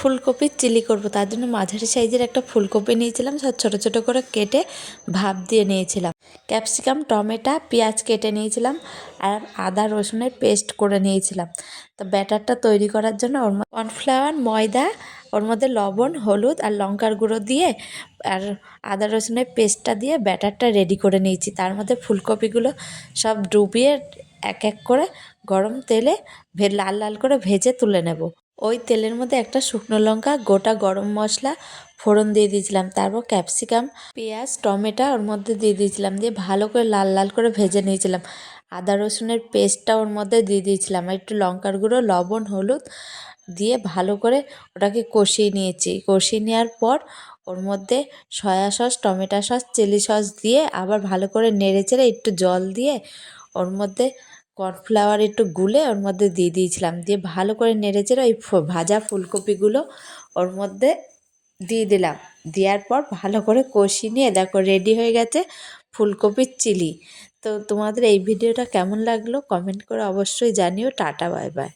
ফুলকপির চিলি করব, তার জন্য মাঝারি সাইজের একটা ফুলকপি নিয়েছিলাম, সব ছোটো ছোটো করে কেটে ভাপ দিয়ে নিয়েছিলাম। ক্যাপসিকাম, টমেটো, পেঁয়াজ কেটে নিয়েছিলাম আর আদা রসুনের পেস্ট করে নিয়েছিলাম। তো ব্যাটারটা তৈরি করার জন্য ওর মধ্যে কর্নফ্লাওয়ার, ময়দা, ওর মধ্যে লবণ, হলুদ আর লঙ্কার গুঁড়ো দিয়ে আর আদা রসুনের পেস্টটা দিয়ে ব্যাটারটা রেডি করে নিয়েছি। তার মধ্যে ফুলকপিগুলো সব ডুবিয়ে এক এক করে গরম তেলে লাল লাল করে ভেজে তুলে নেব। ওই তেলের মধ্যে একটা শুকনো লঙ্কা, গোটা গরম মশলা ফোড়ন দিয়ে দিয়েছিলাম। তারপর ক্যাপসিকাম, পেঁয়াজ, টমেটো ওর মধ্যে দিয়ে দিয়েছিলাম, দিয়ে ভালো করে লাল লাল করে ভেজে নিয়েছিলাম। আদা রসুনের পেস্টটা ওর মধ্যে দিয়ে দিয়েছিলাম, আর একটু লঙ্কার গুঁড়ো, লবণ, হলুদ দিয়ে ভালো করে ওটাকে কষিয়ে নিয়েছি। কষিয়ে নেওয়ার পর ওর মধ্যে soya sauce, tomato sauce, chilli sauce দিয়ে আবার ভালো করে নেড়ে চেড়ে একটু জল দিয়ে ওর মধ্যে কর্নফ্লাওয়ার একটু গুলে ওর মধ্যে দিয়ে দিয়েছিলাম। দিয়ে ভালো করে নেড়ে চেড়ে ওই ভাজা ফুলকপিগুলো ওর মধ্যে দিয়ে দিলাম। দেওয়ার পর ভালো করে কষিয়ে নিয়ে দেখো রেডি হয়ে গেছে ফুলকপির চিলি। তো তোমাদের এই ভিডিওটা কেমন লাগলো কমেন্ট করে অবশ্যই জানিও। Tata, bye bye.